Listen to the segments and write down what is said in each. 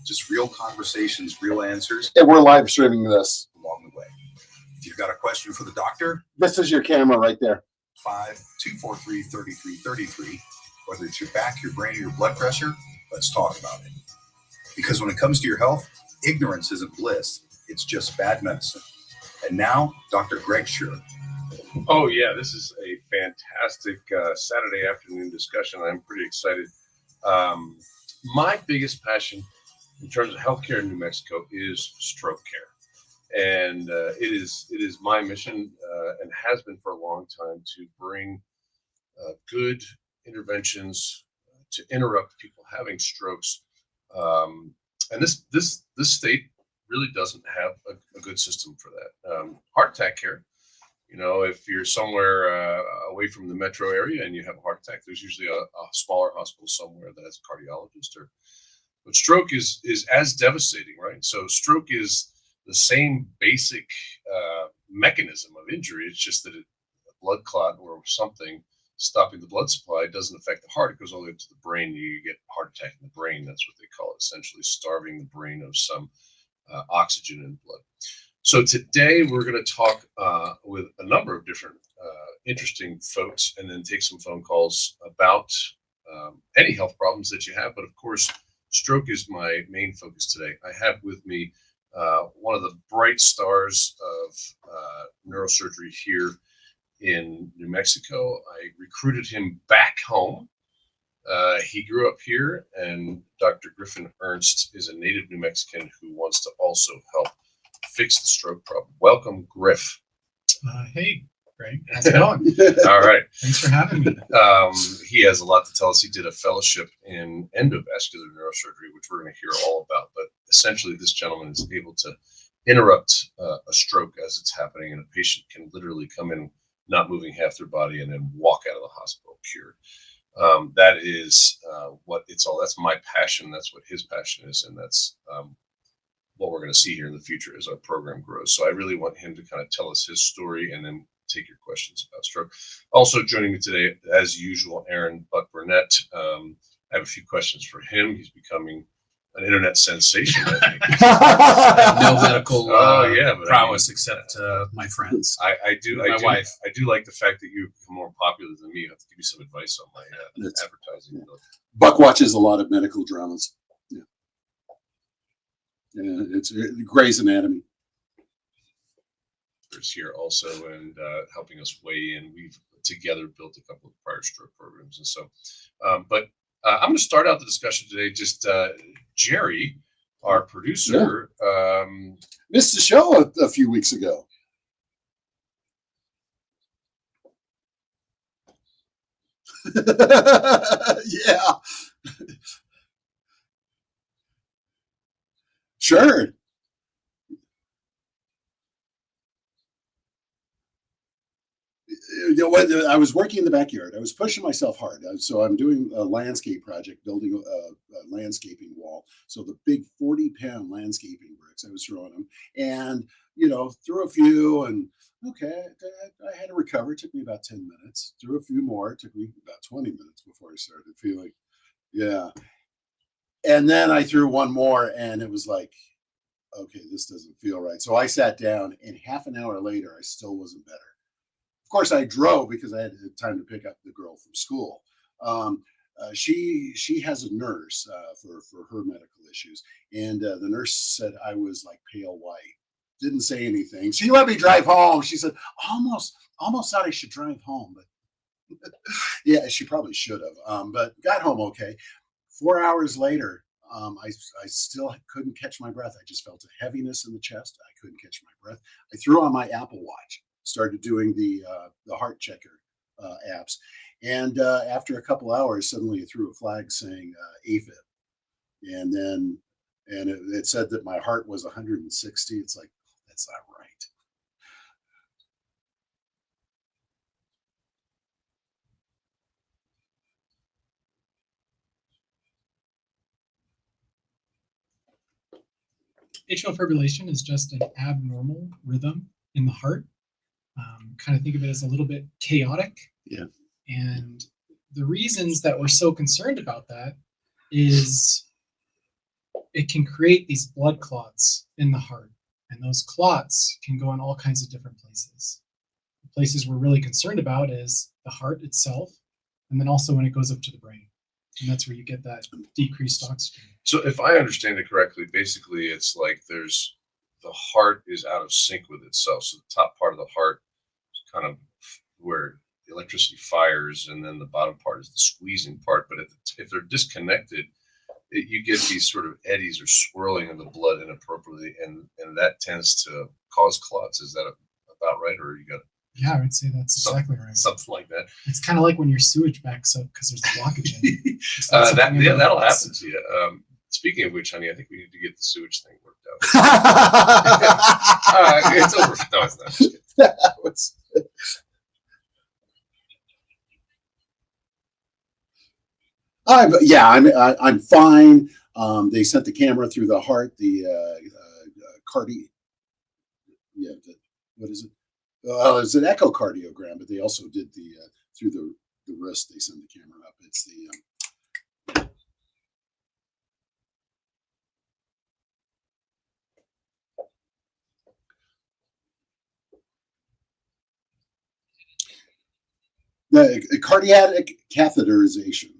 Just real conversations, real answers. And we're live streaming this along the way. If you've got a question for the doctor, this is your camera right there. 5-243-3333. Whether it's your back, your brain, or your blood pressure, let's talk about it. Because when it comes to your health, ignorance isn't bliss. It's just bad medicine. And now, Dr. Greg Sherr. Oh, yeah, this is a fantastic Saturday afternoon discussion. I'm pretty excited. My biggest passion in terms of healthcare in New Mexico is stroke care. And it is my mission and has been for a long time to bring good interventions to interrupt people having strokes. And this state really doesn't have a good system for that. Heart attack care, you know, if you're somewhere away from the metro area and you have a heart attack, there's usually a smaller hospital somewhere that has a cardiologist. But stroke is as devastating, right? So stroke is the same basic mechanism of injury. It's just that a blood clot or something stopping the blood supply doesn't affect the heart. It goes all the way to the brain. You get a heart attack in the brain. That's what they call it, essentially starving the brain of some oxygen in blood. So today we're going to talk with a number of different interesting folks and then take some phone calls about any health problems that you have. But of course, stroke is my main focus today. I have with me one of the bright stars of neurosurgery here in New Mexico. I recruited him back home. He grew up here, and Dr. Griffin Ernst is a native New Mexican who wants to also help fix the stroke problem. Welcome, Griff. Hey, Greg. How's it going? All right. Thanks for having me. He has a lot to tell us. He did a fellowship in endovascular neurosurgery, which we're going to hear all about. But essentially, this gentleman is able to interrupt a stroke as it's happening, and a patient can literally come in not moving half their body and then walk out of the hospital cured. That is what it's all. That's my passion. That's what his passion is, and that's what we're going to see here in the future as our program grows. So I really want him to kind of tell us his story and then take your questions about stroke. Also joining me today, as usual, Aaron Buck Burnett. I have a few questions for him. He's becoming an internet sensation, I think. No medical prowess, I mean, except my friends. I do like the fact that you've become more popular than me. I have to give you some advice on my advertising. Yeah. Buck watches a lot of medical dramas. Yeah, it's Grey's Anatomy. Is here also and helping us weigh in. We've together built a couple of prior stroke programs, and so. But I'm going to start out the discussion today. Just Jerry, our producer, missed the show a few weeks ago. Yeah. Sure. You know what? I was working in the backyard. I was pushing myself hard. So I'm doing a landscape project, building a landscaping wall. So the big 40-pound landscaping bricks, I was throwing them, and threw a few, and okay, I had to recover. It took me about 10 minutes. Threw a few more. It took me about 20 minutes before I started feeling, yeah. And then I threw one more, and it was like, okay, this doesn't feel right. So I sat down, and half an hour later, I still wasn't better. Of course, I drove because I had time to pick up the girl from school. She has a nurse for her medical issues, and the nurse said I was like pale white. Didn't say anything. She let me drive home. She said almost thought I should drive home, but yeah, she probably should have. But got home okay. 4 hours later, I still couldn't catch my breath. I just felt a heaviness in the chest. I couldn't catch my breath. I threw on my Apple Watch, started doing the heart checker apps, and after a couple hours, suddenly it threw a flag saying AFib, and it said that my heart was 160. It's like, that's not right. Atrial fibrillation is just an abnormal rhythm in the heart. Kind of think of it as a little bit chaotic. Yeah. And the reasons that we're so concerned about that is it can create these blood clots in the heart, and those clots can go in all kinds of different places. The places we're really concerned about is the heart itself, and then also when it goes up to the brain, and that's where you get that decreased oxygen. So if I understand it correctly, basically it's like there's the heart is out of sync with itself. So the top part of the heart is kind of where the electricity fires, and then the bottom part is the squeezing part. But if they're disconnected, you get these sort of eddies or swirling of the blood inappropriately, and that tends to cause clots. Is that about right, or you got Yeah, I would say that's exactly right. something like that? It's kind of like when your sewage backs up because there's a blockage in it. That'll happen to you. Speaking of which, honey, I think we need to get the sewage thing worked out. It's over. No, it's not. Just kidding. That was- I'm fine. They sent the camera through the heart, the cardi. Yeah, what is it? It's an echocardiogram, but they also did the through the wrist. They sent the camera up. It's the cardiac catheterization.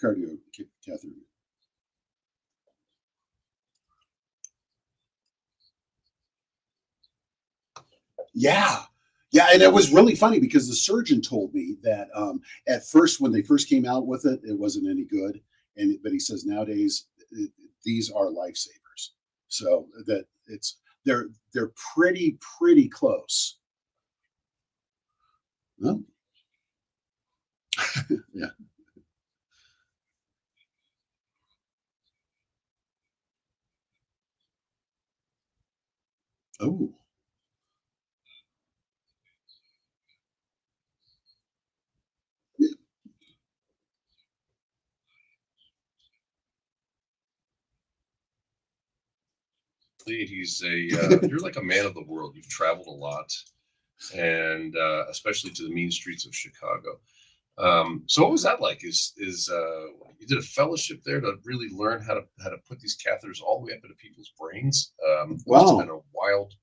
Cardio catheter. Yeah. Yeah, and it was really funny because the surgeon told me that at first, when they first came out with it, it wasn't any good, but he says nowadays these are lifesavers. So that they're pretty close. Well, yeah. Oh. He's you're like a man of the world. You've traveled a lot, and especially to the mean streets of Chicago. So what was that like? Is you did a fellowship there to really learn how to put these catheters all the way up into people's brains? Must have been a wild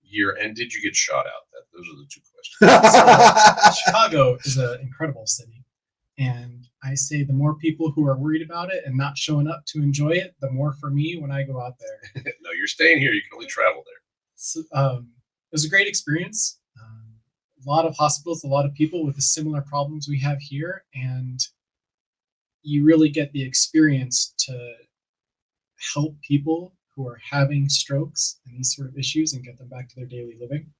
year. And did you get shot out? Those are the two questions. Chicago is an incredible city, and I say the more people who are worried about it and not showing up to enjoy it, the more for me when I go out there. No, you're staying here. You can only travel there. So, it was a great experience. A lot of hospitals, a lot of people with the similar problems we have here, and you really get the experience to help people who are having strokes and these sort of issues and get them back to their daily living.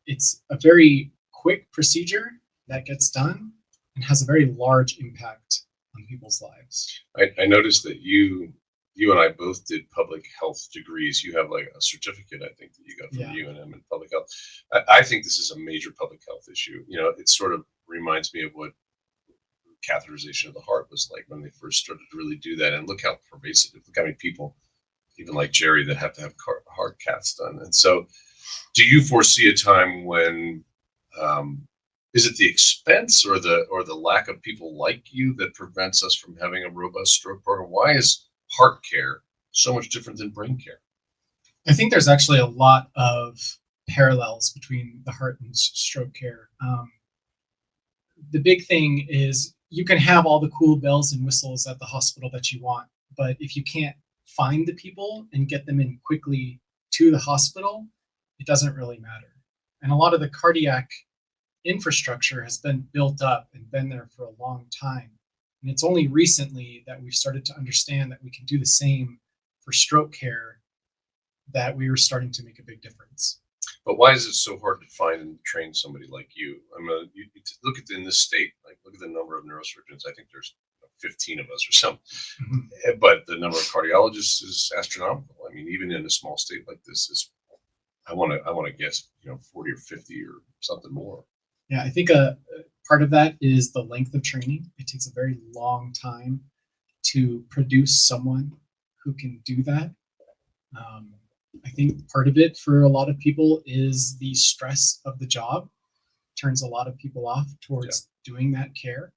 It's a very quick procedure that gets done and has a very large impact on people's lives. I noticed that you and I both did public health degrees. You have like a certificate, I think, that you got from UNM in public health. I think this is a major public health issue. You know, it sort of reminds me of what catheterization of the heart was like when they first started to really do that. And look how pervasive, look how many people, even like Jerry, that have to have heart caths done. And so do you foresee a time when, is it the expense or the lack of people like you that prevents us from having a robust stroke program? Why is heart care so much different than brain care? I think there's actually a lot of parallels between the heart and stroke care. The big thing is you can have all the cool bells and whistles at the hospital that you want, but if you can't find the people and get them in quickly to the hospital, it doesn't really matter. And a lot of the cardiac infrastructure has been built up and been there for a long time. And it's only recently that we've started to understand that we can do the same for stroke care, that we were starting to make a big difference. But why is it so hard to find and train somebody like you? I mean, you look at in this state, like look at the number of neurosurgeons. I think there's 15 of us or something, but the number of cardiologists is astronomical. I mean, even in a small state like this, is I want to guess 40 or 50 or something more. Yeah, I think a part of that is the length of training. It takes a very long time to produce someone who can do that. I think part of it for a lot of people is the stress of the job. Turns a lot of people off towards doing that care.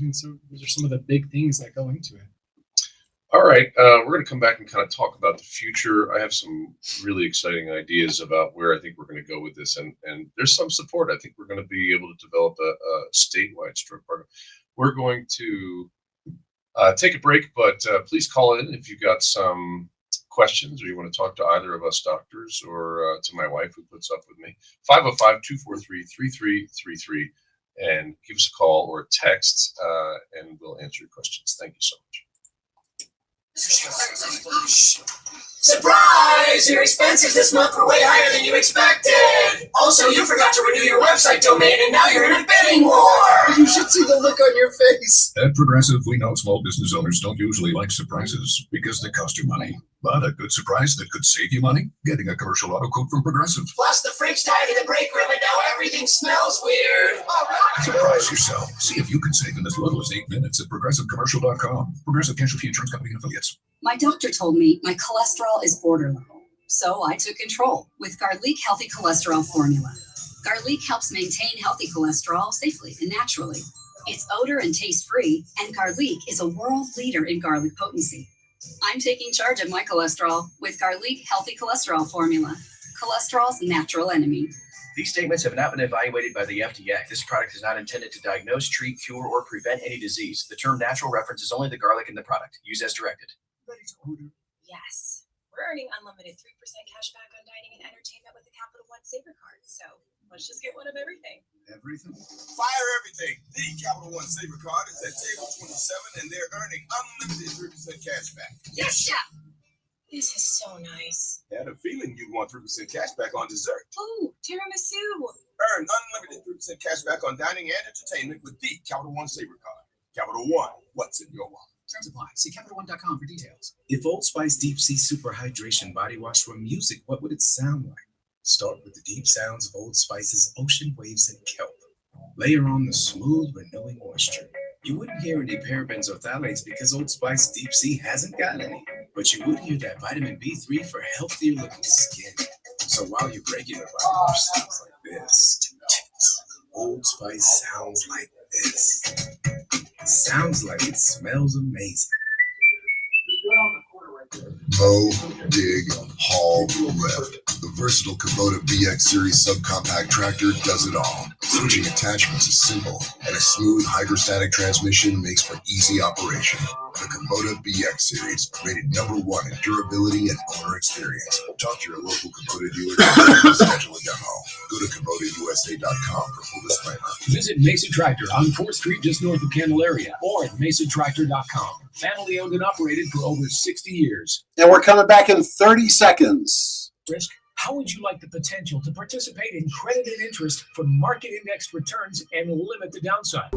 And so those are some of the big things that go into it. All right, we're going to come back and kind of talk about the future. I have some really exciting ideas about where I think we're going to go with this, and there's some support. I think we're going to be able to develop a statewide stroke program. We're going to take a break, but please call in if you've got some questions or you want to talk to either of us doctors or to my wife who puts up with me. 505-243-3333, and give us a call or a text, and we'll answer your questions. Thank you so much. Surprise! Your expenses this month were way higher than you expected! Also, you forgot to renew your website domain and now you're in a bidding war! You should see the look on your face. At Progressive, we know small business owners don't usually like surprises because they cost you money. But a good surprise that could save you money? Getting a commercial auto quote from Progressive. Plus, the fridge died in the break room and now everything smells weird! Alright! Surprise yourself. See if you can save in as little as 8 minutes at ProgressiveCommercial.com. Progressive Casualty Insurance Company and Affiliates. My doctor told me my cholesterol is borderline, so I took control with Garlic Healthy Cholesterol Formula. Garlic helps maintain healthy cholesterol safely and naturally. It's odor and taste-free, and Garlic is a world leader in garlic potency. I'm taking charge of my cholesterol with Garlic Healthy Cholesterol Formula, cholesterol's natural enemy. These statements have not been evaluated by the FDA. This product is not intended to diagnose, treat, cure, or prevent any disease. The term natural references only the garlic in the product. Use as directed. Yes. We're earning unlimited 3% cash back on dining and entertainment with the Capital One Saver card. So let's just get one of everything. Everything? Fire everything. The Capital One Saver card is at table 27 and they're earning unlimited 3% cash back. Yes, Chef. This is so nice. I had a feeling you'd want 3% cash back on dessert. Ooh, tiramisu. Earn unlimited 3% cash back on dining and entertainment with the Capital One Saver card. Capital One, what's in your wallet? Terms apply. See CapitalOne.com for details. If Old Spice Deep Sea Super Hydration Body Wash were music, what would it sound like? Start with the deep sounds of Old Spice's ocean waves and kelp. Layer on the smooth, renewing moisture. You wouldn't hear any parabens or phthalates because Old Spice Deep Sea hasn't got any. But you would hear that vitamin B3 for healthier looking skin. So while your regular body wash sounds like this, Old Spice sounds like this. Sounds like it smells amazing. Mow, dig, haul, lift. The versatile Kubota BX Series subcompact tractor does it all. Switching attachments is simple, and a smooth hydrostatic transmission makes for easy operation. The Kubota BX Series, rated #1 in durability and owner experience. Talk to your local Kubota dealer to schedule a demo. Go to KubotaUSA.com for full disclaimer. Visit Mesa Tractor on 4th Street just north of Candelaria or at MesaTractor.com. Family owned and operated for over 60 years. And we're coming back in 30 seconds. Risk. How would you like the potential to participate in credited interest for market indexed returns and limit the downside?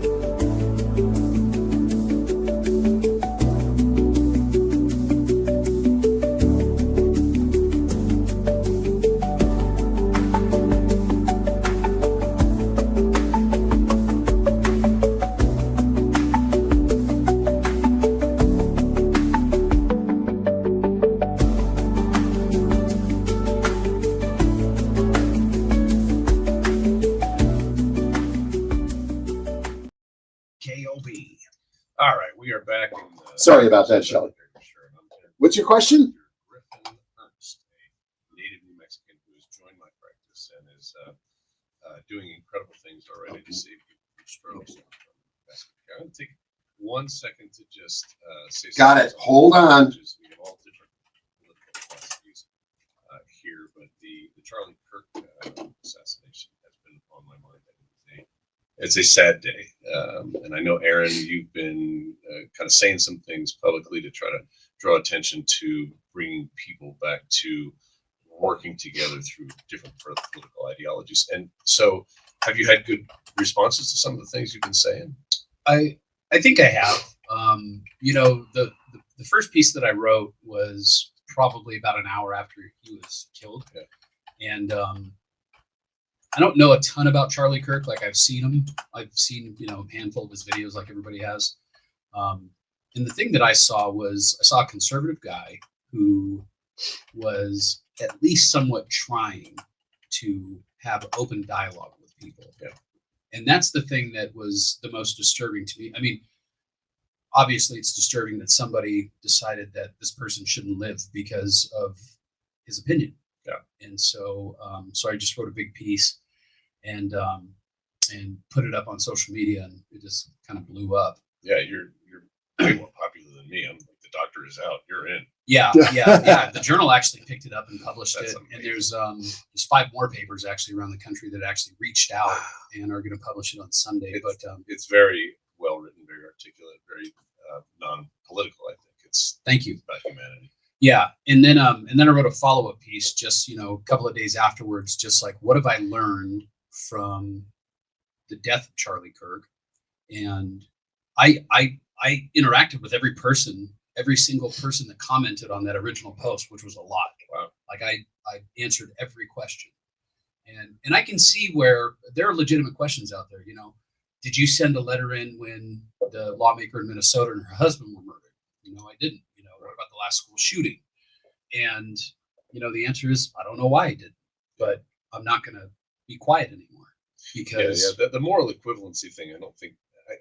All right, we are back. Sorry about that, Shelley. What's your question? Griffin Ernst, a native New Mexican who has joined my practice and is doing incredible things already to save people from strokes. I'm going to take 1 second to just say Got it. Hold on. We have all different political philosophies here, but the Charlie Kirk assassination has been on my mind. It's a sad day, and I know, Aaron, you've been kind of saying some things publicly to try to draw attention to bringing people back to working together through different political ideologies. And so, have you had good responses to some of the things you've been saying? I think I have. You know, the first piece that I wrote was probably about an hour after he was killed, and I don't know a ton about Charlie Kirk. Like, I've seen him. I've seen, you know, a handful of his videos like everybody has. And the thing that I saw a conservative guy who was at least somewhat trying to have open dialogue with people. And that's the thing that was the most disturbing to me. I mean, obviously it's disturbing that somebody decided that this person shouldn't live because of his opinion. Yeah. And so, so I just wrote a big piece and put it up on social media, and it just kind of blew up. Yeah, you're way more popular than me. I'm like, the doctor is out, you're in. Yeah, yeah. The journal actually picked it up and published That's it. amazing. And there's 5 more papers actually around the country that actually reached out and are going to publish it on Sunday. It's very well written, very articulate, very non-political. I think it's thank you about humanity. Yeah, and then I wrote a follow-up piece just a couple of days afterwards, just like, what have I learned from the death of Charlie Kirk? And I interacted with every single person that commented on that original post, which was a lot. Wow. Like I answered every question, and I can see where there are legitimate questions out there. Did you send a letter in when the lawmaker in Minnesota and her husband were murdered? I didn't. What about the last school shooting? And the answer is, I don't know why I didn't, but I'm not going to be quiet anymore because the moral equivalency thing. I don't think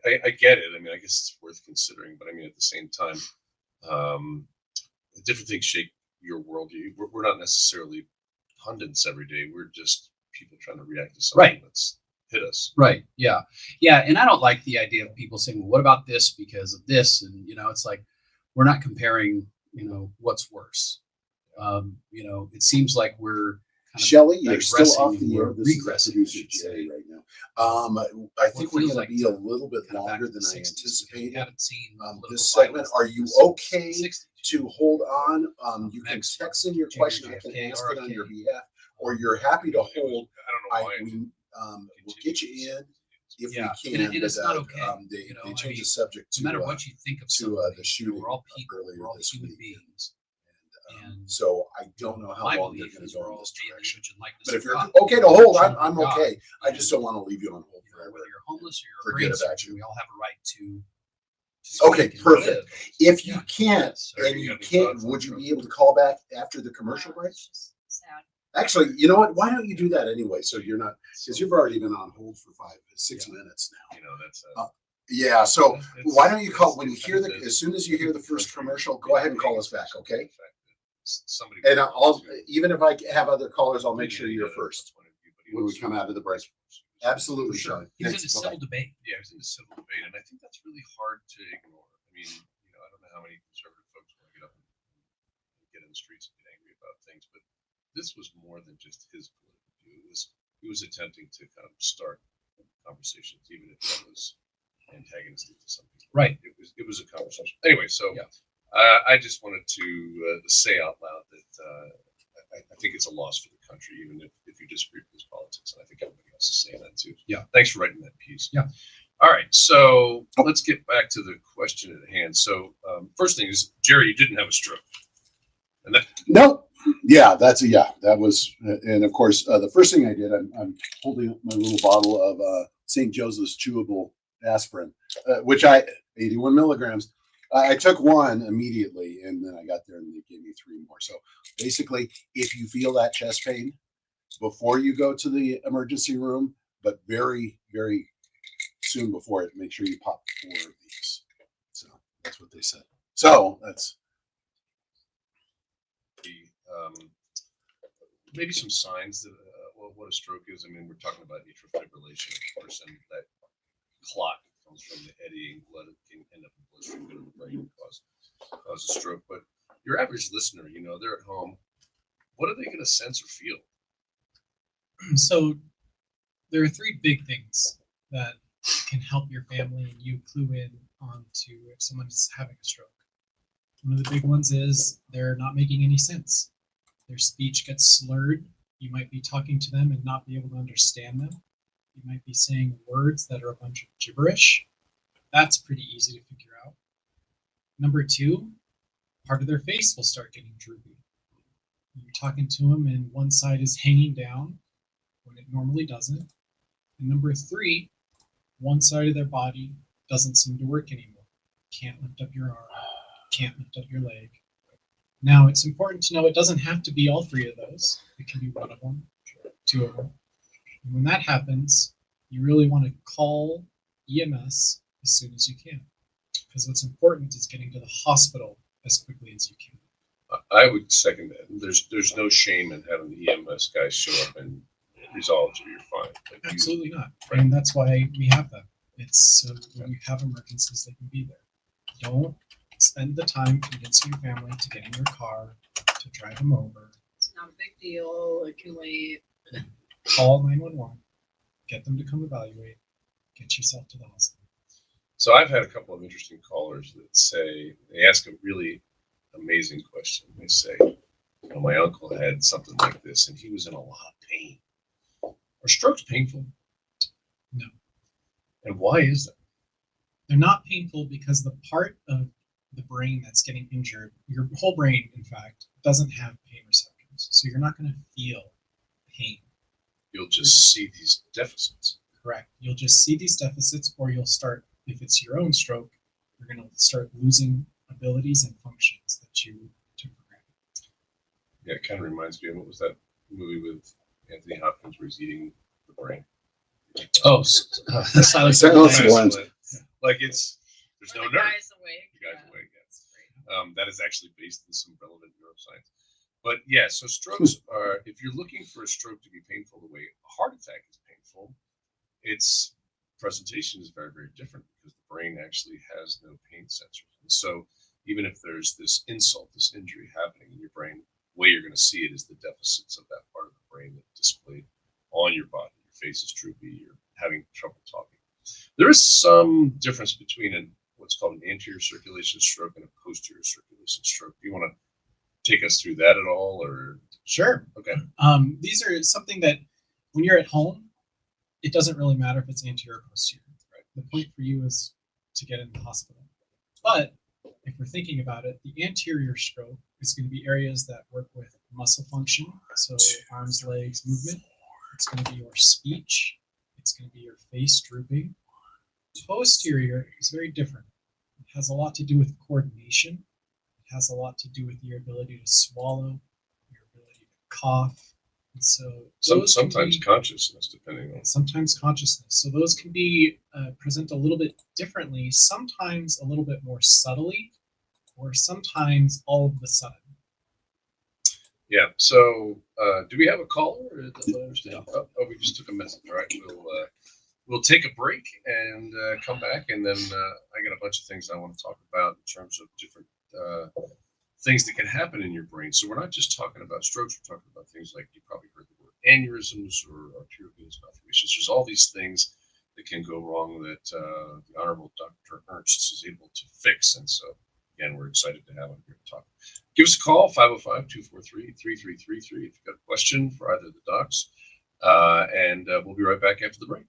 I get it. I mean, I guess it's worth considering, but I mean, at the same time, different things shape your worldview. We're not necessarily pundits every day. We're just people trying to react to something that's hit us. Right. Yeah. Yeah. And I don't like the idea of people saying, well, what about this because of this? And, it's like, we're not comparing, what's worse. It seems like we're Shelley, you're still digressing off and the air. we're This is regressing, producer I should Jerry say. right now. I think we're feels going to like be a little bit kind of back longer to than the I 60s. anticipated. We haven't seen This political segment. violence Are you since okay 60s. to hold on? You can Next, text in your Junior question. I can JFK, ask it on your RFK. behalf, or you're happy to hold. I don't know why. We'll get you in if Yeah, we can. and it's but, not okay. They changed the subject to no matter what you think of to somebody, the shooting we're all people, earlier we're all this human week. beings. And So I don't know how my long they're belief going is to go we're in all this made in the direction. image and likeness But of if you're God. okay to hold, Children I'm of God. okay. I just don't want to leave you on hold forever. Whether you're homeless or you're a Forget brain about surgeon, you. we all have a right to Okay, speak and perfect. live. If you can't, Sorry, and you you got any can't, thoughts on would you Trump? be able to call back after the commercial break? Sad. Actually, you know what? Why don't you do that anyway? So you're not, because you've already been on hold for 6 minutes now. That's Yeah. So it's- why don't you call when you it's- hear as soon as you hear the first commercial, go ahead and call us back, okay? Somebody And I'll even if I have other callers, I'll make sure you're first when we come out of the break. Absolutely, Sean. He was in a Thanks. civil Bye-bye. debate. Yeah, it was in a civil debate, and I think that's really hard to ignore. I mean, I don't know how many conservative folks want to get up and get in the streets and get angry about things, but this was more than just his political view. He was attempting to kind of start conversations, even if that was antagonistic to some people. Right. It was a conversation. Anyway, so I just wanted to say out loud that I think it's a loss for the country, even if you disagree with his politics, and I think everybody else is saying that too. Yeah. Thanks for writing that piece. Yeah. All right, so let's get back to the question at hand. So first thing is, Jerry, you didn't have a stroke. And that, No. Yeah, that was, and of course, the first thing I did, I'm holding up my little bottle of St. Joseph's chewable aspirin, which 81 milligrams. I took one immediately, and then I got there and they gave me 3 more. So basically, if you feel that chest pain before you go to the emergency room, but very, very soon before it, make sure you pop 4 of these. So that's what they said. So that's maybe some signs that what a stroke is. I mean, we're talking about atrial fibrillation, of course, and that clot comes from the eddying blood. It can end up in the bloodstream, go to the brain, and cause a stroke. But your average listener, they're at home. What are they going to sense or feel? So there are 3 big things that can help your family and you clue in on to if someone's having a stroke. One of the big ones is they're not making any sense. Their speech gets slurred. You might be talking to them and not be able to understand them. You might be saying words that are a bunch of gibberish. That's pretty easy to figure out. Number 2, part of their face will start getting droopy. You're talking to them and one side is hanging down when it normally doesn't. And number 3, one side of their body doesn't seem to work anymore. Can't lift up your arm, can't lift up your leg. Now, it's important to know it doesn't have to be all 3 of those. It can be one of them, 2 of them. And when that happens, you really want to call EMS as soon as you can, because what's important is getting to the hospital as quickly as you can. I would second that. There's no shame in having the EMS guys show up and resolve it. You're fine. Like Absolutely not. And that's why we have them. It's so when you have emergencies, they can be there. Don't spend the time convincing your family to get in your car, to drive them over. It's not a big deal. It can wait. Call 911. Get them to come evaluate. Get yourself to the hospital. So I've had a couple of interesting callers that say, they ask a really amazing question. They say, my uncle had something like this and he was in a lot of pain. Are strokes painful? No. And why is that? They're not painful because the part of the brain that's getting injured, your whole brain, in fact, doesn't have pain receptors. So you're not going to feel pain. You'll just see these deficits. Correct. You'll just see these deficits, or you'll start, if it's your own stroke, you're going to start losing abilities and functions that you took for granted. Yeah, it kind of reminds me of, what was that movie with Anthony Hopkins where he's eating the brain? Oh, Silence of Silence the of the Lambs. Lambs. Like there's no The nerve. guy's awake. The guy's awake. That is actually based in some relevant neuroscience. But yeah, so strokes are, if you're looking for a stroke to be painful the way a heart attack is painful, its presentation is very, very different because the brain actually has no pain sensors. And so even if there's this insult, this injury happening in your brain, the way you're going to see it is the deficits of that part of the brain that displayed on your body. Your face is droopy, you're having trouble talking. There is some difference between what's called an anterior circulation stroke and a posterior circulation stroke. Do you want to take us through that at all, or? Sure. Okay. These are something that when you're at home, it doesn't really matter if it's anterior or posterior. Right? The point for you is to get in the hospital. But if we're thinking about it, the anterior stroke is going to be areas that work with muscle function, so arms, legs, movement. It's going to be your speech. It's going to be your face drooping. Posterior is very different. It has a lot to do with coordination. It has a lot to do with your ability to swallow, your ability to cough. And so sometimes consciousness, depending on. Sometimes consciousness. So those can be present a little bit differently, sometimes a little bit more subtly, or sometimes all of a sudden. Yeah. So do we have a caller? Oh, we just took a message. All right. We'll take a break and come back, and then I got a bunch of things I want to talk about in terms of different things that can happen in your brain. So we're not just talking about strokes. We're talking about things like, you probably heard the word aneurysms or arterial venous malformations. There's all these things that can go wrong that the Honorable Dr. Ernst is able to fix. And so, again, we're excited to have him here to talk. Give us a call, 505-243-3333 if you've got a question for either of the docs. And we'll be right back after the break.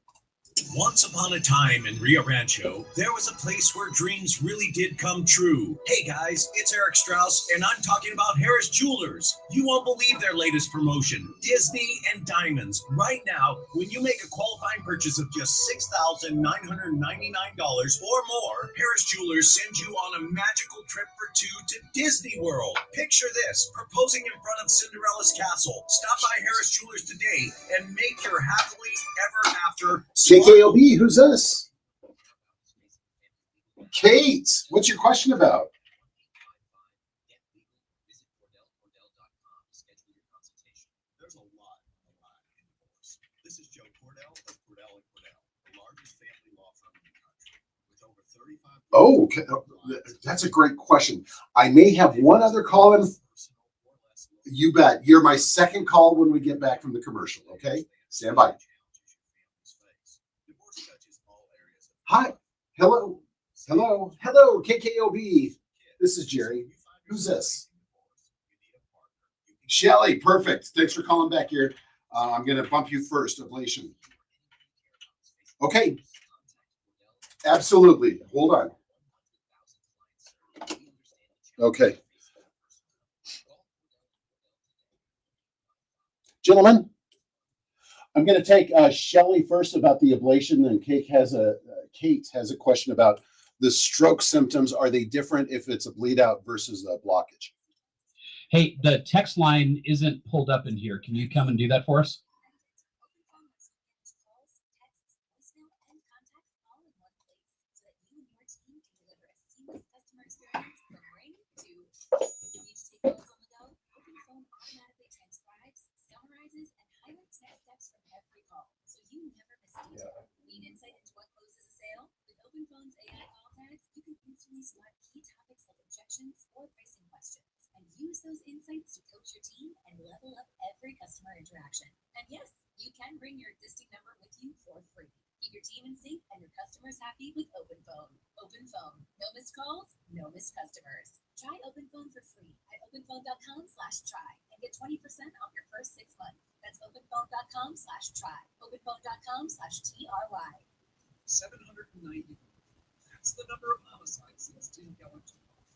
Once upon a time in Rio Rancho, there was a place where dreams really did come true. Hey guys, it's Eric Strauss, and I'm talking about Harris Jewelers. You won't believe their latest promotion, Disney and Diamonds. Right now, when you make a qualifying purchase of just $6,999 or more, Harris Jewelers sends you on a magical trip for two to Disney World. Picture this, proposing in front of Cinderella's castle. Stop by Harris Jewelers today and make your happily ever after KKOB, who's this? Kate, what's your question about? There's a lot in divorce. This is Joe Cordell of Cordell & Cordell, the largest family law firm in the country, with over 35. Oh, okay. That's a great question. I may have one other call in. You bet. You're my second call when we get back from the commercial, okay? Stand by. Hi. Hello. Hello. Hello, KKOB. This is Jerry. Who's this? Shelly. Perfect. Thanks for calling back here. I'm going to bump you first. Ablation. Okay. Absolutely. Hold on. Okay. Gentlemen, I'm going to take Shelly first about the ablation, and Kate has a question about the stroke symptoms. Are they different if it's a bleed out versus a blockage? Hey, the text line isn't pulled up in here. Can you come and do that for us? insights to coach your team and level up every customer interaction. And yes, you can bring your existing number with you for free. Keep your team in sync and your customers happy with OpenPhone. OpenPhone. No missed calls, no missed customers. Try OpenPhone for free at openphone.com/try and get 20% off your first 6 months. That's openphone.com/try. Openphone.com/TRY. 790. That's the number of homicides since didn't go into law.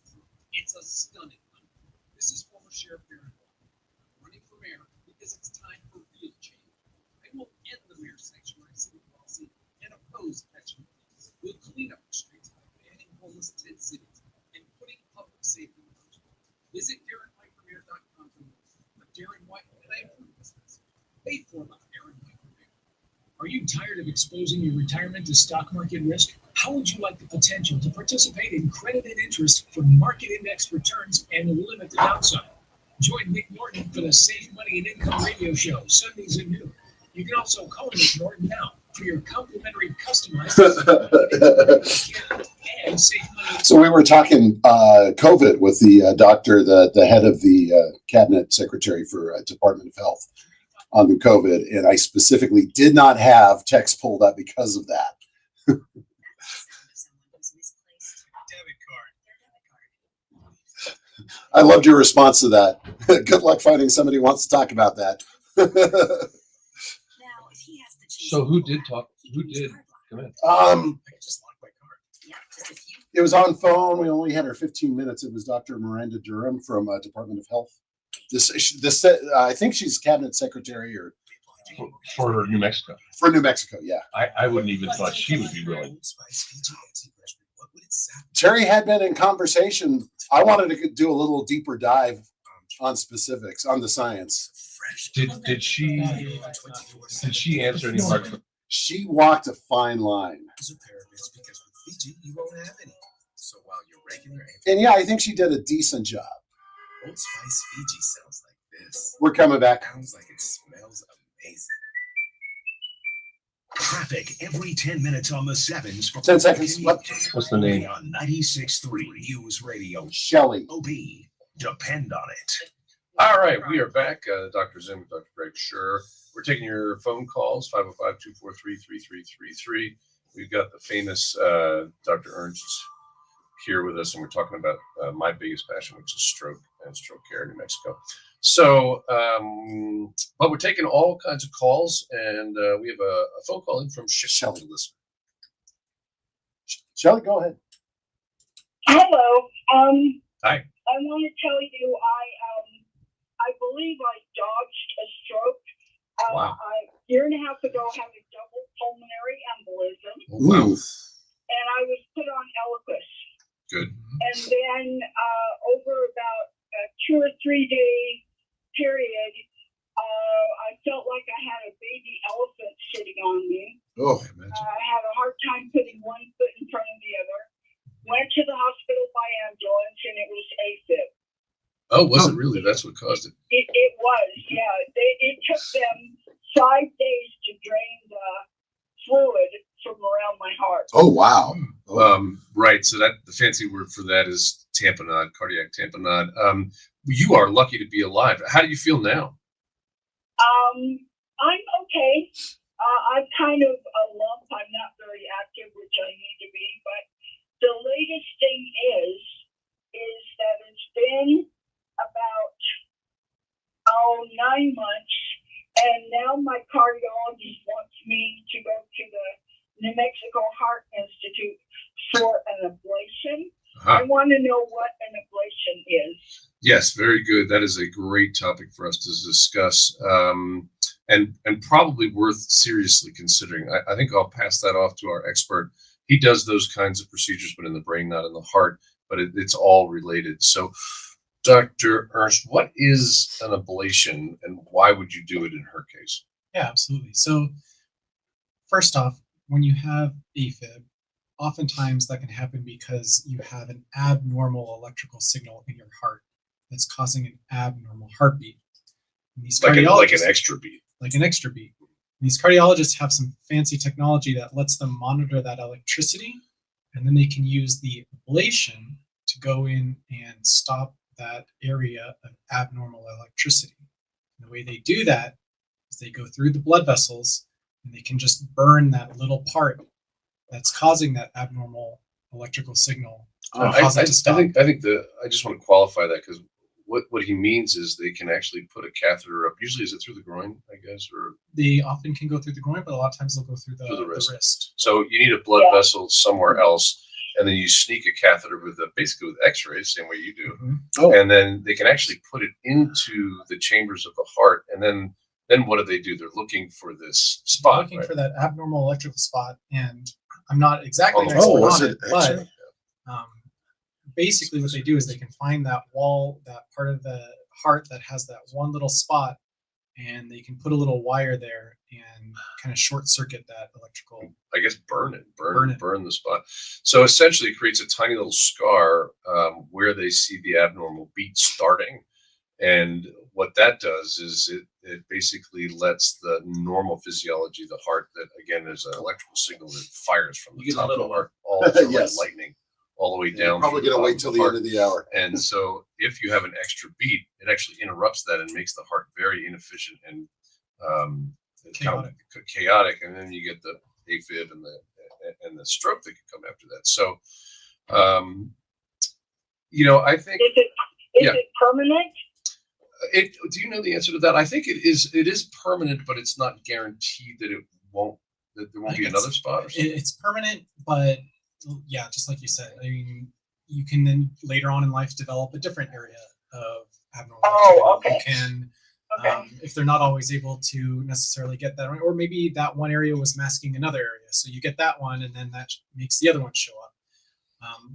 It's a stunning number. This is former Sheriff Barron running for mayor because it's time for real change. I will end the mayor sanctuary city policy and oppose catching police. We'll clean up the streets by banning homeless tent cities and putting public safety first. Visit DarrenWhiteForMayor.com for more. I'm Darren White, and I approve this message. Paid for by Darren White for Mayor. Are you tired of exposing your retirement to stock market risk? How would you like the potential to participate in credited interest for market indexed returns and limit the downside? Join Nick Norton for the Save Money and Income radio show, Sundays at noon. You can also call Nick Norton now for your complimentary customized and Save Money. So we were talking COVID with the doctor, the head of the cabinet secretary for Department of Health on the COVID, and I specifically did not have text pulled up because of that. I loved your response to that. Good luck finding somebody who wants to talk about that. So who did talk? Who did come in? It was on phone. We only had her 15 minutes. It was Dr. Miranda Durham from Department of Health. This I think she's cabinet secretary or For New Mexico. For New Mexico, yeah. I wouldn't even thought she would be willing. Terry had been in conversation. I wanted to do a little deeper dive on specifics, on the science. Did she answer any hard questions? She walked a fine line. And yeah, I think she did a decent job. Old Spice Fiji sounds like this. We're coming back. Sounds like it smells amazing. Traffic every 10 minutes on the 7s. 10 seconds. What's the name? On 96.3 News Radio. Shelley. OB. Depend on it. All right, we are back. Dr. Zim with Dr. Greg Sherr. We're taking your phone calls, 505-243-3333. We've got the famous Dr. Ernst here with us, and we're talking about my biggest passion, which is stroke and stroke care in New Mexico. So, but we're taking all kinds of calls, and we have a phone call in from Shelley listener. Shelley, go ahead. Hello. Hi. I want to tell you, I believe I dodged a stroke. Wow. A year and a half ago, I had a double pulmonary embolism. Wow. And I was put on Eliquis. Good. And then over about a 2 or 3 day period, I felt like I had a baby elephant sitting on me. Oh, I had a hard time putting one foot in front of the other. Went to the hospital by ambulance, and it was AFib. Oh, was it really? That's what caused it. It was, yeah. It took them 5 days to drain the fluid from around my heart. Oh, wow. Right. So that the fancy word for that is tamponade, cardiac tamponade. You are lucky to be alive. How do you feel now? I'm okay. I'm kind of a lump. I'm not very active, which I need to be. But the latest thing is that it's been about 9 months, and now my cardiologist wants me to go to the New Mexico Heart Institute for an ablation. I want to know what an ablation is. Yes, very good. That is a great topic for us to discuss, and probably worth seriously considering. I think I'll pass that off to our expert. He does those kinds of procedures, but in the brain, not in the heart. But it's all related. So, Dr. Ernst, what is an ablation, and why would you do it in her case? Yeah, absolutely. So, first off, when you have AFib, oftentimes that can happen because you have an abnormal electrical signal in your heart that's causing an abnormal heartbeat. And these like an cardiologists- extra beat. Like an extra beat. And these cardiologists have some fancy technology that lets them monitor that electricity, and then they can use the ablation to go in and stop that area of abnormal electricity. And the way they do that is they go through the blood vessels and they can just burn that little part that's causing that abnormal electrical signal. I just want to qualify that, because what he means is they can actually put a catheter up. Usually, is it through the groin, I guess, or they often can go through the groin, but a lot of times they'll go through the wrist. So you need a blood vessel somewhere else, and then you sneak a catheter with basically with X-rays, same way you do, and then they can actually put it into the chambers of the heart, and then what do? They're looking for this spot, looking for that abnormal electrical spot, and I'm not exactly an expert on it, but basically what they do is they can find that wall, that part of the heart that has that one little spot, and they can put a little wire there and kind of short circuit that electrical. I guess burn the spot. So essentially it creates a tiny little scar where they see the abnormal beat starting. And what that does is it basically lets the normal physiology of the heart, that again is an electrical signal that fires from the top of the heart, all like lightning, all the way down. Probably going to wait till the end of the hour. And so if you have an extra beat, it actually interrupts that and makes the heart very inefficient and chaotic. And then you get the AFib and the stroke that can come after that. So, I think. Is it permanent? Do you know the answer to that? I think it is permanent, but it's not guaranteed that there won't be another spot or something. It's permanent, but yeah, just like you said, I mean, you can then later on in life develop a different area of abnormal. You can, if they're not always able to necessarily get that, or maybe that one area was masking another area, so you get that one, and then that makes the other one show up.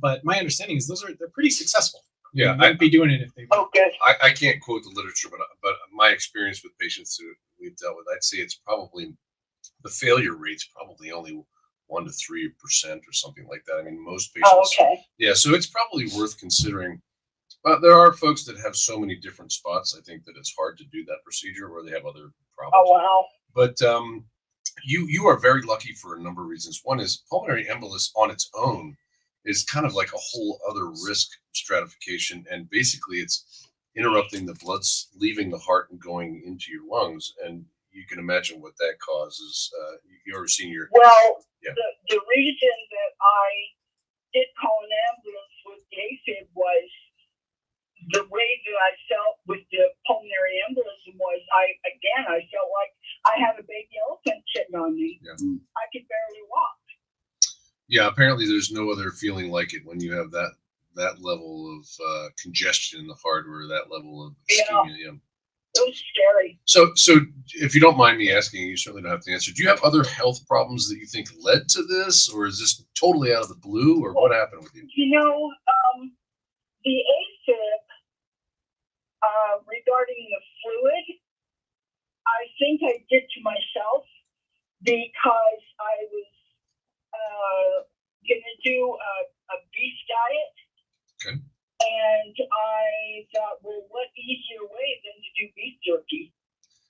But my understanding is they're pretty successful. Yeah, I'd be doing it if they were. I can't quote the literature, but my experience with patients who we've dealt with, I'd say it's probably the failure rate's probably only 1 to 3% or something like that. I mean, most patients. Yeah, so it's probably worth considering. But there are folks that have so many different spots. I think that it's hard to do that procedure, or they have other problems. Oh wow! But you are very lucky for a number of reasons. One is pulmonary embolus on its own is kind of like a whole other risk stratification, and basically it's interrupting the blood leaving the heart and going into your lungs, and you can imagine what that causes. You ever seen your the reason that I did call an ambulance with the AFib was the way that I felt with the pulmonary embolism was I felt like I had a baby elephant sitting on me. I could barely walk. Yeah, apparently there's no other feeling like it when you have that level of congestion in the heart, or that level of ischemia. Yeah. It was scary. So if you don't mind me asking, you certainly don't have to answer. Do you have other health problems that you think led to this, or is this totally out of the blue, or what happened with you? The AFib, regarding the fluid, I think I did to myself because I was going to do a beef diet. Okay. And I thought, well, what easier way than to do beef jerky?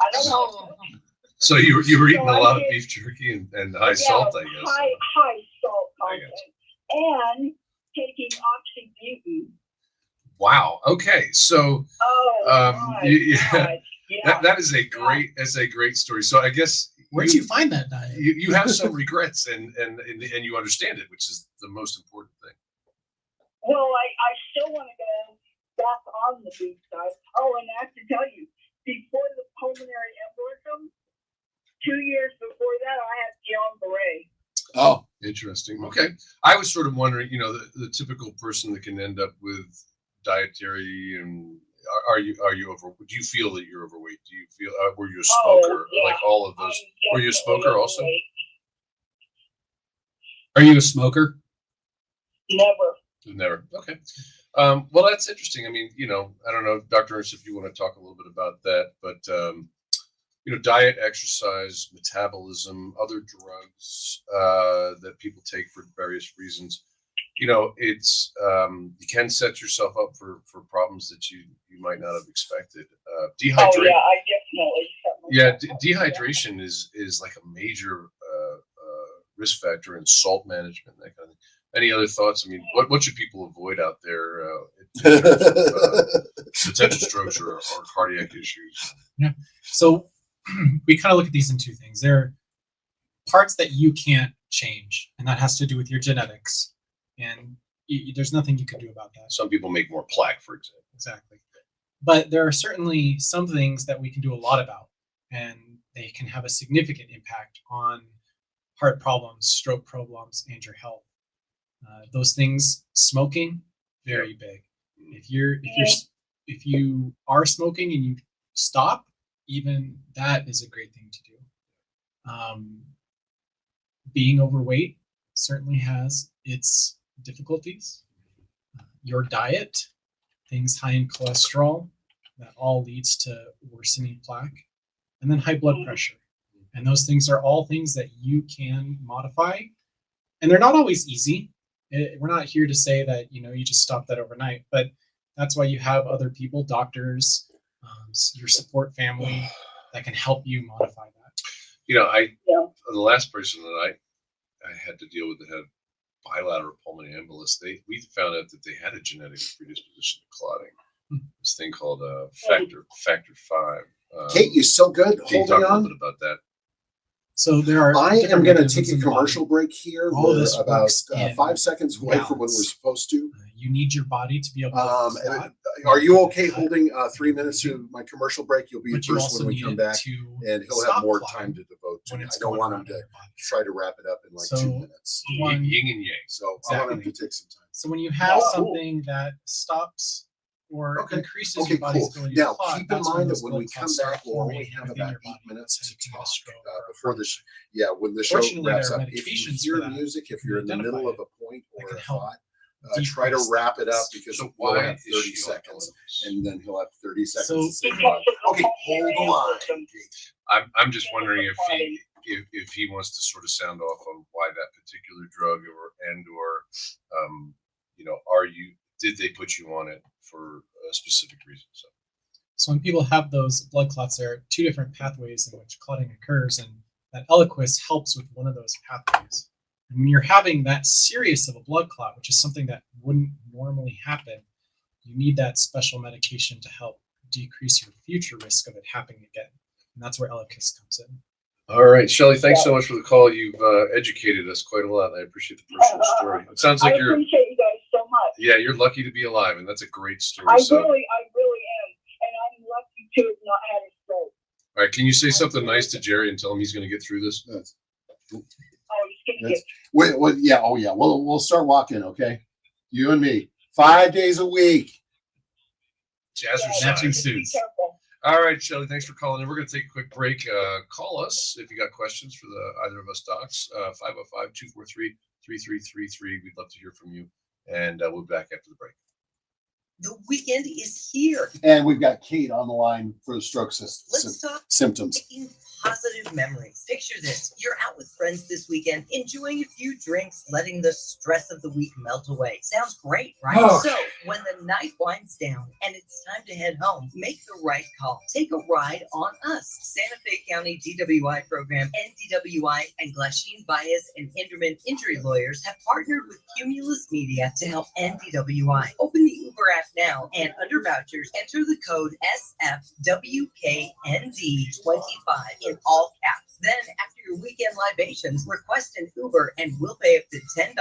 I don't know. So you were eating a lot of beef jerky and high salt, I guess. High salt content. And taking oxybutynin. Wow. Okay. So that is a great story. So I guess where'd you find that diet? You have some regrets and you understand it, which is the most important thing. Well, I still want to go back on the beef diet. Oh, and I have to tell you, before the pulmonary embolism, 2 years before that, I had Guillain-Barré. Oh, interesting. Okay. I was sort of wondering, the typical person that can end up with dietary and are you over? Do you feel that you're overweight? Do you feel were you a smoker? Like all of those? Were you a smoker also? Are you a smoker? Never. Okay. Well, that's interesting. I mean, I don't know, Dr. Ernst, if you want to talk a little bit about that, but diet, exercise, metabolism, other drugs that people take for various reasons. It's you can set yourself up for problems that you might not have expected. Dehydration. Oh yeah, I definitely. Yeah, dehydration is like a major risk factor in salt management, that kind of thing. Any other thoughts? I mean, what should people avoid out there? In terms of, potential strokes or cardiac issues. Yeah. So we kind of look at these in two things. There are parts that you can't change, and that has to do with your genetics. And there's nothing you can do about that. Some people make more plaque, for example. Exactly. But there are certainly some things that we can do a lot about, and they can have a significant impact on heart problems, stroke problems, and your health. Those things, smoking, very big. If you are smoking and you stop, even that is a great thing to do. Being overweight certainly has its difficulties. Your diet, things high in cholesterol, that all leads to worsening plaque, and then high blood pressure. And those things are all things that you can modify, and they're not always easy. We're not here to say that you just stop that overnight, but that's why you have other people, doctors, your support family that can help you modify that. The last person that I had to deal with that had bilateral pulmonary embolus, we found out that they had a genetic predisposition to clotting. This thing called factor 5. Kate, you still good? Can you talk a little bit about that? So there are. I am going to take a commercial break here. We're about in 5 seconds away from when we're supposed to. You need your body to be able to. Are you okay holding 3 minutes to my commercial break? You'll be But you first also when we need come it back, to and he'll stop have more clotting time to devote to when it. it's I don't going want on him to in your try to wrap it up in like So 2 minutes. one- Yin and yang. So I want him to take some time. So when you have Oh, cool. something that stops or increases Okay, your body's cool. ability Now, to clot, keep in that's mind that those when blood we come clots start back, we'll only forming have within about your 8 body minutes so to you can get a talk stroke or before the when the show Fortunately, wraps there are up. If you medications hear for that. music, if You you're in the identify middle of it. a point or can a help thought, try to decrease wrap it up this. because So we'll why have is 30 she on seconds, and then he'll have 30 seconds So- to say goodbye. Okay, hold the line. I'm just wondering if he wants to sort of sound off on why that particular drug or did they put you on it for a specific reason? So when people have those blood clots, there are two different pathways in which clotting occurs, and that Eliquis helps with one of those pathways. And when you're having that serious of a blood clot, which is something that wouldn't normally happen, you need that special medication to help decrease your future risk of it happening again. And that's where Eliquis comes in. All right, Shelley, thanks so much for the call. You've educated us quite a lot. I appreciate the personal story. It sounds like I appreciate you guys so much. Yeah, you're lucky to be alive, and that's a great story. I So, really am, and I'm lucky to have not had a stroke. all right, can you say something nice to Jerry and tell him he's going to get through this? Oh, he's gonna get. We'll start walking. Okay, you and me, 5 days a week. Jazzercise. Matching suits. All right, Shelley, thanks for calling in. We're going to take a quick break. Call us if you got questions for either of us docs. 505-243-3333. We'd love to hear from you, and we'll be back after the break. The weekend is here. And we've got Kate on the line for the stroke Let's talk symptoms. making positive memories. Picture this. You're out with friends this weekend, enjoying a few drinks, letting the stress of the week melt away. Sounds great, right? Oh. So when the night winds down and it's time to head home, make the right call. Take a ride on us. Santa Fe County DWI program, NDWI, and Glasheen Bias and Inderman Injury Lawyers have partnered with Cumulus Media to help NDWI. Open the Uber app now, and under vouchers, enter the code SFWKND25 in all caps. Then, after your weekend libations, request an Uber and we'll pay up to $10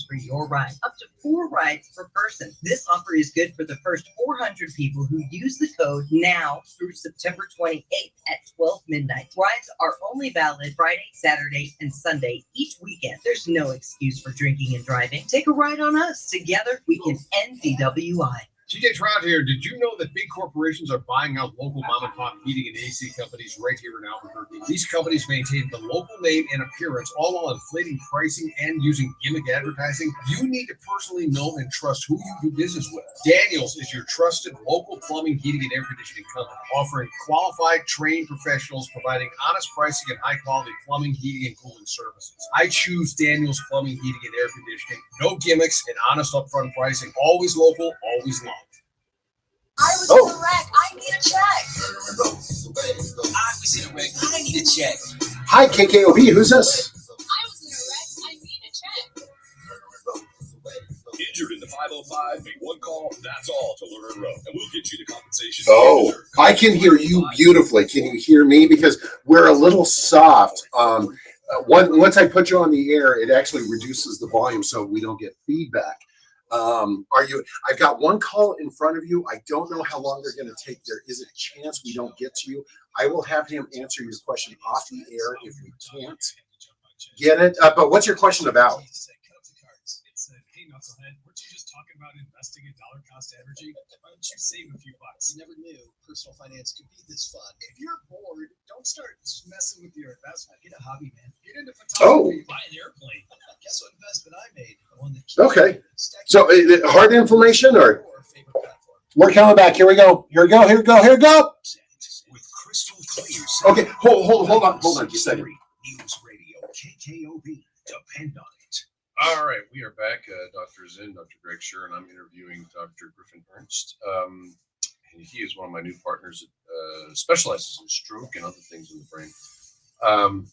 for your ride. Up to 4 rides per person. This offer is good for the first 400 people who use the code now through September 28th at 12 midnight. Rides are only valid Friday, Saturday, and Sunday each weekend. There's no excuse for drinking and driving. Take a ride on us. Together, we can end DWI. TJ Trout here. Did you know that big corporations are buying out local mom and pop heating and AC companies right here in Albuquerque? These companies maintain the local name and appearance, all while inflating pricing and using gimmick advertising. You need to personally know and trust who you do business with. Daniels is your trusted local plumbing, heating, and air conditioning company, offering qualified, trained professionals, providing honest pricing and high-quality plumbing, heating, and cooling services. I choose Daniels Plumbing, Heating, and Air Conditioning. No gimmicks and honest upfront pricing. Always local, always long. I was in a wreck. I need a check. I was in a wreck. I need a check. Hi, KKOB. Who's this? I was in a wreck. I need a check. Injured in the 505 Make one call, that's all to Laverne Road, and we'll get you the compensation. Oh, I can hear you beautifully. Can you hear me? Because we're a little soft. Once I put you on the air, it actually reduces the volume so we don't get feedback. I've got one call in front of you. I don't know how long they're going to take. There is a chance we don't get to you. I will have him answer your question off the air if we can't get it. But what's your question about? Hey, Knucklehead, weren't you just talking about investing in dollar cost averaging? Why don't you save a few bucks? You never knew personal finance could be this fun. If you're bored, don't start messing with your investment. Get a hobby, man. Get into photography. Buy an airplane. Guess what investment I made? The one that Okay. So heart inflammation or we're coming back. Here we go. Here we go. Here we go. Here we go. With crystal clear. Okay. Hold on. Just a second. News Radio KKOB. Depend on it. All right, we are back. Dr. Zinn, Dr. Greg Sherr, and I'm interviewing Dr. Griffin Ernst. And he is one of my new partners that specializes in stroke and other things in the brain.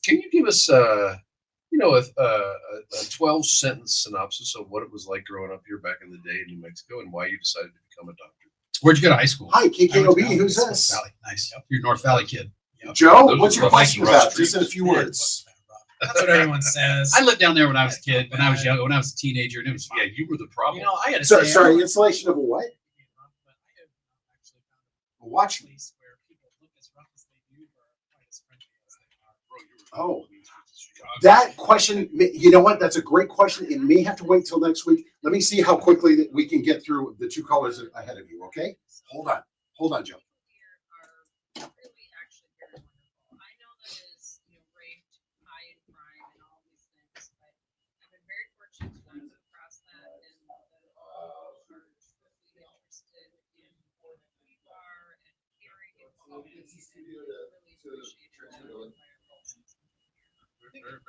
Can you give us, a 12-sentence synopsis of what it was like growing up here back in the day in New Mexico and why you decided to become a doctor? Where'd you go to high school? Hi, KKOB. Who's this? Valley. Nice. You're a North Valley kid. Joe, what's your question about? Just in a few words. That's what everyone says. I lived down there when I was a kid, when I was young, when I was a teenager, and it was fine. Yeah, you were the problem. You know, I gotta say, Sorry, installation of a what? A watch. Oh, that question. You know what? That's a great question. It may have to wait till next week. Let me see how quickly that we can get through the two callers ahead of you. Okay, hold on, Joe.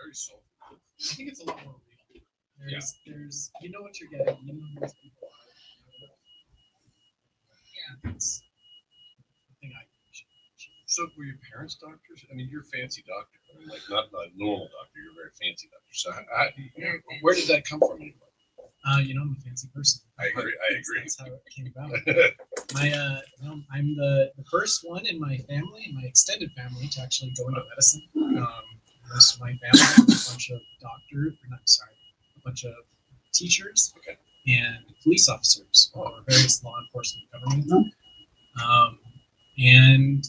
Very soulful. I think it's a lot more real. There's you know what you're getting. You know who these people are. Yeah, it's the thing I appreciate. So were your parents doctors? I mean, you're a fancy doctor. I mean, like not a normal doctor. You're a very fancy doctor. So where did that come from? I'm a fancy person. I agree. That's how it came about. I'm the first one in my family, in my extended family, to actually go into medicine. Most of my family was a bunch of a bunch of teachers and police officers or various law enforcement government. And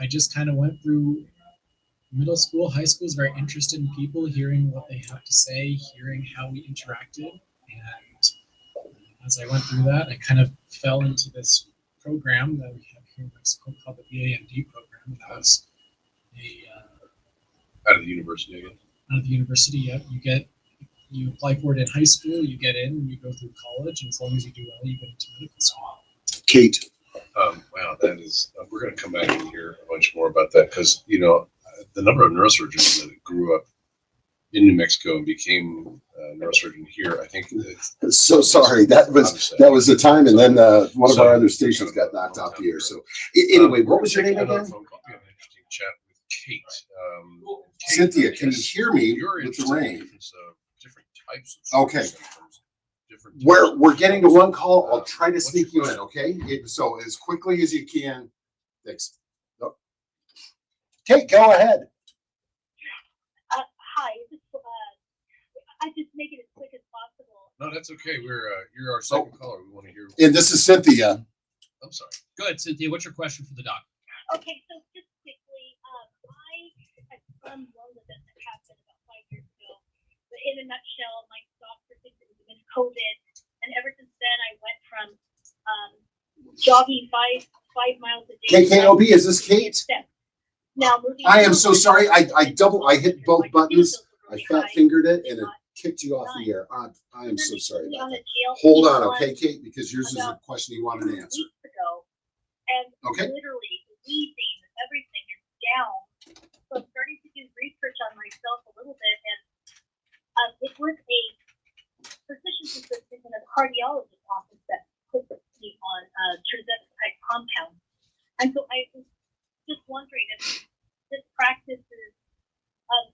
I just kind of went through middle school, high school, was very interested in people, hearing what they have to say, hearing how we interacted. And as I went through that, I kind of fell into this program that we have here in Mexico called the BAMD program. And that was out of the university again. Out of the university, yeah. You apply for it in high school, you get in, you go through college, and as long as you do well, you get into medical school. Kate. Wow, that is. We're going to come back and hear a bunch more about that because the number of neurosurgeons that grew up in New Mexico and became a neurosurgeon here, I think. So sorry, that was the time, and then one of our other stations got knocked off the air. So anyway, what was your name again? We have an interesting chat with Kate. Cynthia, can you hear me with the rain? Different types of okay. We're getting to one call. I'll try to sneak you in, okay? So as quickly as you can. Thanks. Oh. Kate, go ahead. Hi. I just make it as quick as possible. No, that's okay. You're our second caller. We want to hear. And this is Cynthia. I'm sorry. Go ahead, Cynthia. What's your question for the doc? Okay, so just quickly, I had some lung event that happened about 5 years ago. But in a nutshell, my doctor thinks it was COVID, and ever since then, I went from jogging five miles a day. KKOB, is this Kate? Now, I am so sorry. I hit both buttons. I fat fingered it and it kicked you off the air. I am so sorry about that. Hold on, okay, Kate, because yours is a question you wanted an answer. And okay. Literally, wheezing, everything is down. So I'm starting to do research on myself a little bit, and it was a physician's assistant in a cardiologist's office that put me on Trizet-type compound. And so I was just wondering if this practice is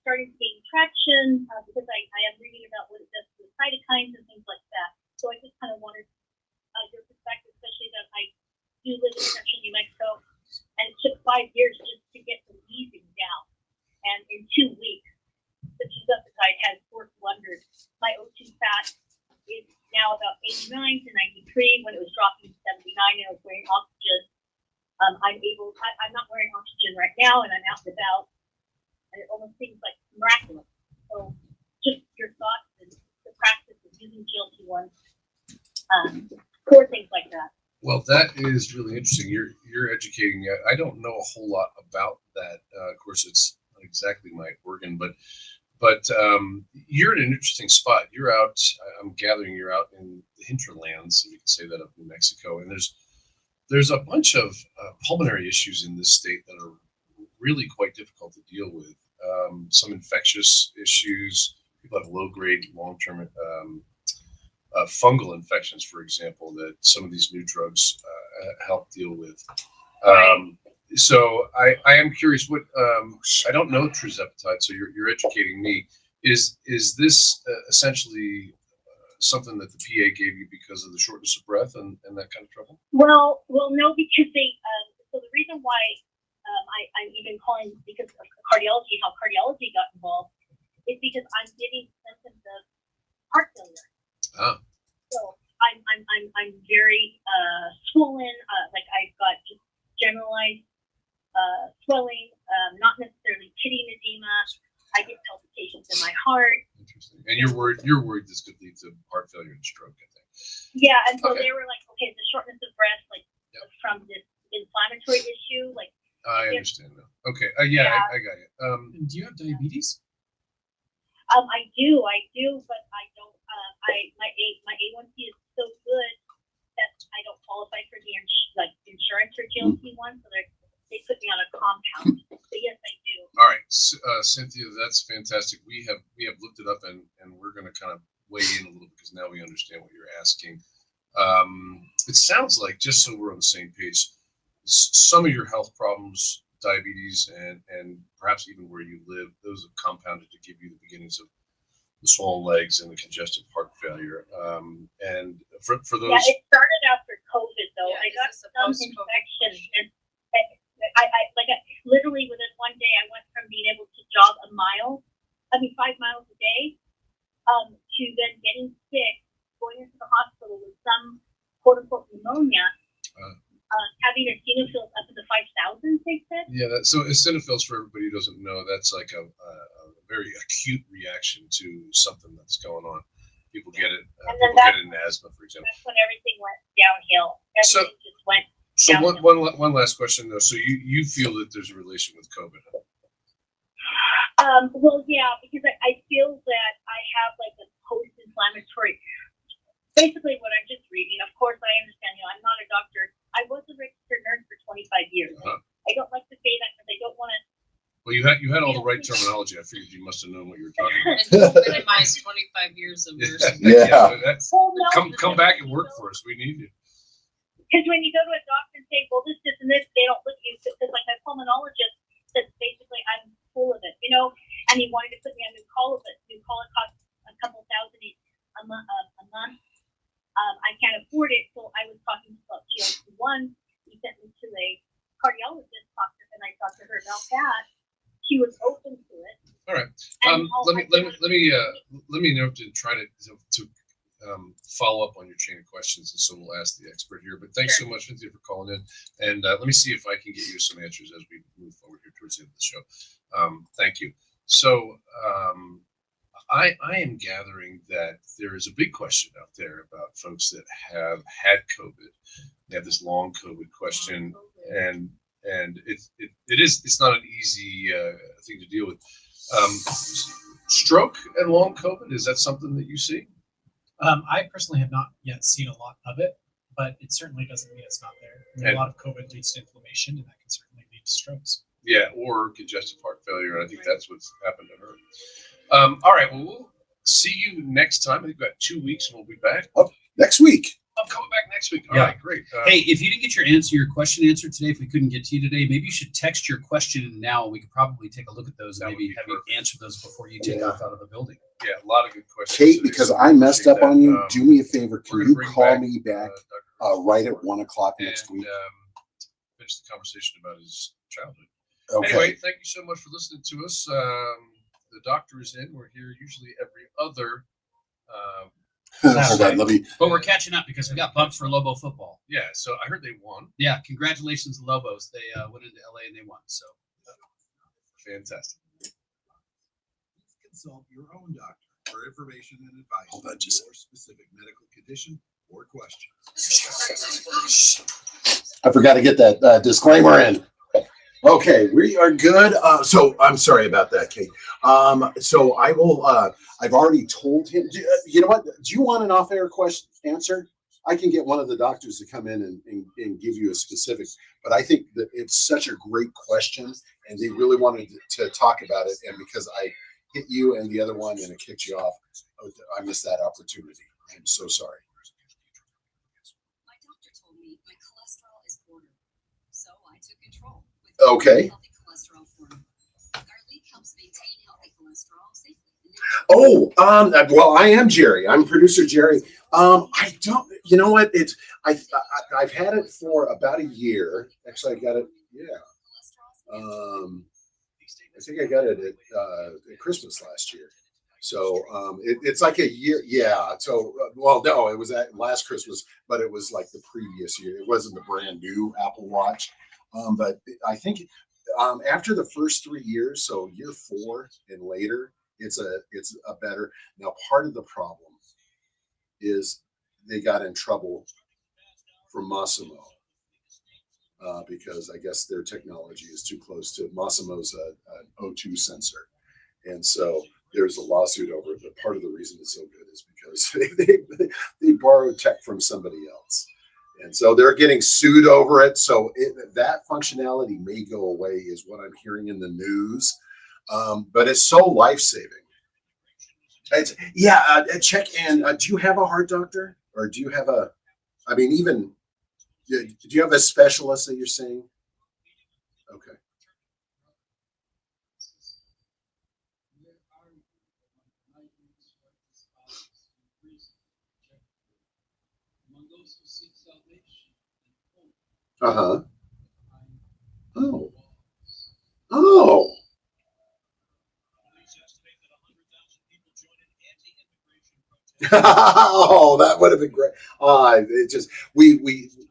starting to gain traction because I am reading about what it does to the cytokines and things like that. So I just kind of wanted do live in central New Mexico, and it took 5 years just to get the wheezing down. And in 2 weeks, the tirzepatide has worked wonders. My O2 fat is now about 89 to 93 when it was dropping to 79 and I was wearing oxygen. I'm not wearing oxygen right now and I'm out and about, and it almost seems like miraculous. So just your thoughts and the practice of using GLP-1 for things like that. Well, that is really interesting. You're educating me. I don't know a whole lot about that. Of course, it's not exactly my organ, but you're in an interesting spot. You're out. I'm gathering you're out in the hinterlands, if you can say that, of New Mexico, and there's a bunch of pulmonary issues in this state that are really quite difficult to deal with. Some infectious issues. People have low-grade, long-term fungal infections, for example, that some of these new drugs help deal with. So I am curious. What I don't know tirzepatide, so you're educating me. Is this essentially something that the PA gave you because of the shortness of breath and that kind of trouble? Well, no, because they. So the reason why I'm even calling because of cardiology, how cardiology got involved, is because I'm getting symptoms of heart failure. Oh. So I'm very swollen. Like I've got just generalized swelling, not necessarily kidney edema. I get palpitations in my heart. Interesting. And you're worried this could lead to heart failure and stroke, I think. Yeah, and so they were like, okay, the shortness of breath, like from this inflammatory issue, like. I understand now. Okay. Yeah. I got it. Do you have diabetes? I do, but I don't. My A1C is so good that I don't qualify for the insurance for GLP-1, so they put me on a compound. But yes, I do. All right, Cynthia, that's fantastic. We have looked it up and we're going to kind of weigh in a little because now we understand what you're asking. It sounds like, just so we're on the same page, some of your health problems, diabetes, and perhaps even where you live, those have compounded to give you the beginnings of the swollen legs and the congestive heart failure. And for those, yeah, it started after COVID though. I got some infection, and I literally within one day I went from being able to jog 5 miles a day, to then getting sick, going into the hospital with some quote unquote pneumonia. Having eosinophils up in the 5,000, they said. Yeah, so eosinophils, for everybody who doesn't know, that's like a very acute reaction to something that's going on. People get it. People get it in asthma, for example. That's when everything went downhill. Everything just went downhill. So one last question though. So you feel that there's a relation with COVID? Well, yeah, because I feel that I have like a post-inflammatory. Basically, what I'm just reading. Of course, I understand. I'm not a doctor. I was a registered nurse for 25 years. I don't like to say that because I don't want to. Well, you had all the right terminology. I figured you must have known what you were talking about. And don't minimize 25 years of nursing. Come back and work for us. We need you. Because when you go to a doctor and say, well, this, and this, they don't look at you. Because like my pulmonologist says, basically, I'm full of it, and he wanted to put me on Nucala, but Nucala costs a couple thousand a month. I can't afford it, so I was talking about GLP-1. He sent me to a cardiologist doctor, and I talked to her about that. She was open to it. All right. Let me interrupt and try to follow up on your chain of questions, and so we'll ask the expert here. But thanks so much, Cynthia, for calling in, and let me see if I can get you some answers as we move forward here towards the end of the show. Thank you. So. I am gathering that there is a big question out there about folks that have had COVID. They have this long COVID question, and it's not an easy thing to deal with. Stroke and long COVID, is that something that you see? I personally have not yet seen a lot of it, but it certainly doesn't mean it's not there. A lot of COVID leads to inflammation, and that can certainly lead to strokes. Yeah, or congestive heart failure. I think that's what's happened to her. All right, well, we'll see you next time. I think we've got 2 weeks and we'll be back. Next week. I'm coming back next week. All right, great. Hey, if you didn't get your question answered today, if we couldn't get to you today, maybe you should text your question in now. We could probably take a look at those and maybe have you answer those before you take off out of the building. Yeah, a lot of good questions. Kate, because I messed up on you, do me a favor. Can you call me back right at 1 o'clock next week. Finish the conversation about his childhood. Okay. Anyway, thank you so much for listening to us. The doctor is in. We're here usually every other. Hold on, let me. But we're catching up because we got bumped for Lobo football. Yeah, so I heard they won. Yeah, congratulations, Lobos. They went into LA and they won. So fantastic. Consult your own doctor for information and advice on your specific medical condition or question. I forgot to get that disclaimer in. Okay, we are good. So I'm sorry about that, Kate. So I will. I've already told him. You know what? Do you want an off-air question answer? I can get one of the doctors to come in and give you a specific. But I think that it's such a great question, and they really wanted to talk about it. And because I hit you and the other one, and it kicked you off, I missed that opportunity. I'm so sorry. My doctor told me my cholesterol is borderline, so I took control. Okay. Healthy cholesterol formula. Garlic helps maintain healthy cholesterol safely. Oh, well, I am Jerry. I'm producer Jerry. I don't. You know what? I've had it for about a year. Actually, I got it. Yeah. I think I got it at Christmas last year. So it's like a year. Yeah. So well, no, it was at last Christmas, but it was like the previous year. It wasn't the brand new Apple Watch. But I think after the first 3 years, so year 4 and later, it's a better. Now, part of the problem is they got in trouble from Massimo because I guess their technology is too close to Massimo's an O2 sensor, and so there's a lawsuit over it. But part of the reason it's so good is because they borrowed tech from somebody else. And so they're getting sued over it. So that functionality may go away is what I'm hearing in the news. But it's so life-saving. Check in. Do you have a heart doctor? Or do you have do you have a specialist that you're seeing? Okay. Uh-huh. Oh. Oh. Oh, that would have been great. It just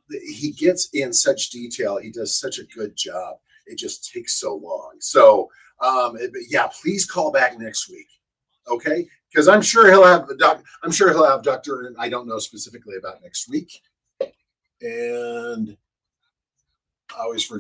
he gets in such detail. He does such a good job. It just takes so long. So yeah, please call back next week. Okay? Because I'm sure he'll have Dr. I don't know specifically about next week. And I always forget.